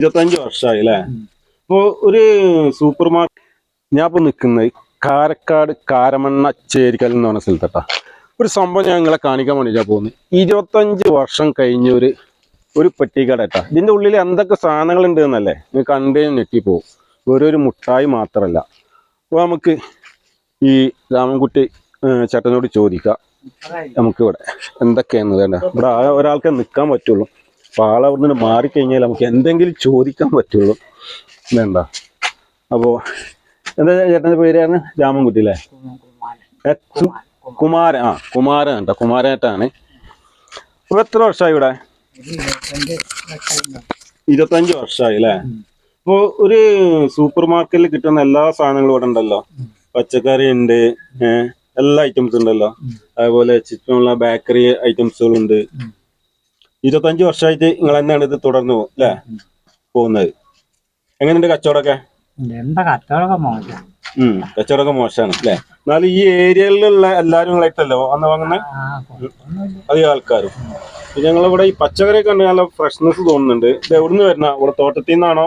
25 വർഷമായി അല്ലേ? ഇപ്പോ ഒരു സൂപ്പർ മാർക്കറ്റ് ഞാൻ ഇപ്പൊ നിൽക്കുന്നത് കാരക്കാട് കാരമണ്ണ ചേരിക്കൽ എന്ന് പറഞ്ഞ സ്ഥലത്തട്ടാ. ഒരു സംഭവം ഞാൻ നിങ്ങളെ കാണിക്കാൻ വേണ്ടിയിട്ടാ പോകുന്നത്. 25 വർഷം കഴിഞ്ഞ ഒരു പെട്ടിക്കട കേട്ടാ. ഇതിന്റെ ഉള്ളിൽ എന്തൊക്കെ സാധനങ്ങൾ ഉണ്ട് എന്നല്ലേ നിങ്ങൾ കണ്ടേ ഞെട്ടിപ്പോവും. ഒരു മുട്ടായി മാത്രമല്ല. അപ്പോൾ നമുക്ക് ഈ രാമൻകുട്ടി ചേട്ടനോട് ചോദിക്കാം, നമുക്ക് ഇവിടെ എന്തൊക്കെയാന്ന് വേണ്ട. ഇവിടെ ഒരാൾക്ക് നിൽക്കാൻ പറ്റുള്ളൂ. അപ്പോൾ ആളവിടുന്ന് മാറിക്കഴിഞ്ഞാൽ നമുക്ക് എന്തെങ്കിലും ചോദിക്കാൻ പറ്റുള്ളൂ വേണ്ട. അപ്പോൾ എന്താ ചേട്ടൻ്റെ പേരാണ്? രാമൻകുട്ടി അല്ലേ? കുമാരൻ. കുമാരൻ കേട്ടോ, കുമാരേട്ടാണ്. അപ്പോൾ എത്ര വർഷമായി ഇവിടെ? 25 വർഷമായി അല്ലേ? ഇപ്പോൾ ഒരു സൂപ്പർ മാർക്കറ്റിൽ കിട്ടുന്ന എല്ലാ സാധനങ്ങളും ഇവിടെ ഉണ്ടല്ലോ. പച്ചക്കറി ഉണ്ട്, എല്ലാ ഐറ്റംസും ഉണ്ടല്ലോ. അതുപോലെ ചുറ്റുമുള്ള ബേക്കറി ഐറ്റംസുകളുണ്ട്. 25 വർഷമായിട്ട് നിങ്ങൾ തന്നെയാണ് ഇത് തുടർന്നു അല്ലേ പോകുന്നത്? എങ്ങനെയുണ്ട് കച്ചവടമൊക്കെ? കച്ചവടമൊക്കെ മോശമാണ് അല്ലേ? എന്നാലും ഈ ഏരിയയിലുള്ള എല്ലാവരും നിങ്ങളായിട്ടല്ലോ വന്ന് വാങ്ങുന്ന അധികം ആൾക്കാരും. ഞങ്ങളിവിടെ ഈ പച്ചക്കറിയൊക്കെ ഉണ്ട്, നല്ല ഫ്രഷ്നെസ് തോന്നുന്നുണ്ട്. ഇത് എവിടുന്ന് വരുന്ന? ഇവിടെ തോട്ടത്തിൽ നിന്നാണോ?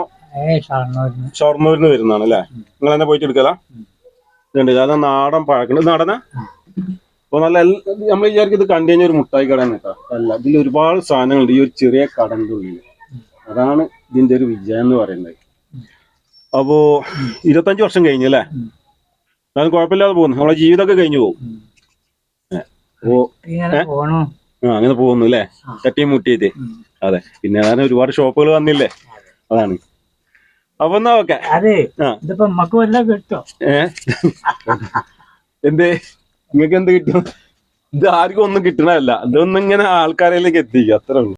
ഷൊർണൂരിന്ന് വരുന്നതാണ് അല്ലേ? നിങ്ങൾ തന്നെ പോയിട്ട് എടുക്കലാ? ഇതുണ്ട്, അതാ നാടൻ പഴക്കുണ്ട്. നാടനാ? അപ്പൊ നല്ല നമ്മൾ വിചാരിക്കും ഇത് കണ്ടു കഴിഞ്ഞാൽ ഒരു മുട്ടായി കട കേട്ടോ. അല്ല, ഇതിൽ ഒരുപാട് സാധനങ്ങളുണ്ട് ഈ ഒരു ചെറിയ കടന്റെ ഉള്ളിൽ. അതാണ് ഇതിന്റെ ഒരു വിജയം എന്ന് പറയുന്നത്. അപ്പോ 25 വർഷം കഴിഞ്ഞു അല്ലേ? അത് കുഴപ്പമില്ലാതെ പോകുന്നു. നമ്മളെ ജീവിതമൊക്കെ കഴിഞ്ഞു പോകും. അങ്ങനെ പോകുന്നു അല്ലേ? തട്ടിയും മുട്ടിയിട്ട്. അതെ, പിന്നെ അതാണ് ഒരുപാട് ഷോപ്പുകൾ വന്നില്ലേ, അതാണ്. അപ്പൊ എന്നാ ഓക്കെ. എന്തേ നിങ്ങൾക്ക് എന്ത് കിട്ടും? ഇത് ആർക്കും ഒന്നും കിട്ടണല്ല. ഇതൊന്നും ഇങ്ങനെ ആൾക്കാരിലേക്ക് എത്തിക്കുക, അത്രേ ഉള്ളൂ.